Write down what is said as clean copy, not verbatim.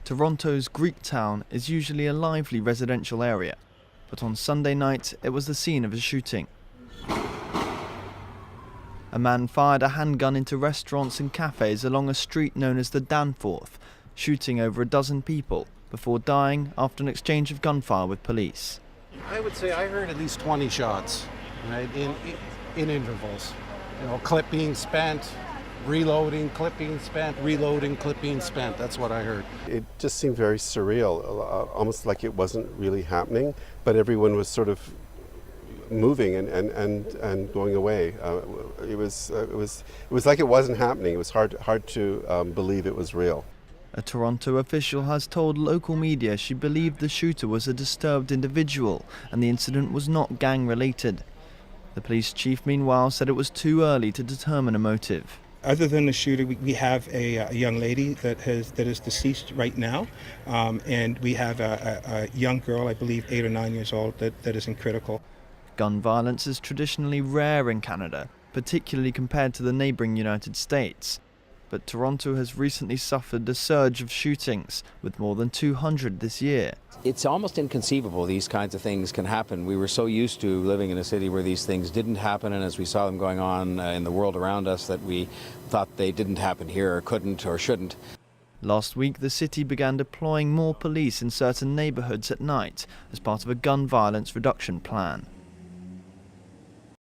Toronto's Greek town is usually a lively residential area, but on Sunday night it was the scene of a shooting. A man fired a handgun into restaurants and cafes along a street known as the Danforth, shooting over a dozen people before dying after an exchange of gunfire with police. I would say I heard at least 20 shots, right, in intervals. You know, clip being spent, reloading, clip being spent, reloading, clip being spent. That's what I heard. It just seemed very surreal, almost like it wasn't really happening, but everyone was sort of moving and going away. It was like it wasn't happening. It was hard to believe it was real. A Toronto official has told local media she believed the shooter was a disturbed individual and the incident was not gang-related. The police chief, meanwhile, said it was too early to determine a motive. Other than the shooter, we have a young lady that is deceased right now, and we have a young girl, I believe 8 or 9 years old, that is in critical. Gun violence is traditionally rare in Canada, particularly compared to the neighbouring United States. But Toronto has recently suffered a surge of shootings, with more than 200 this year. It's almost inconceivable these kinds of things can happen. We were so used to living in a city where these things didn't happen, and as we saw them going on in the world around us, that we thought they didn't happen here or couldn't or shouldn't. Last week, the city began deploying more police in certain neighbourhoods at night as part of a gun violence reduction plan.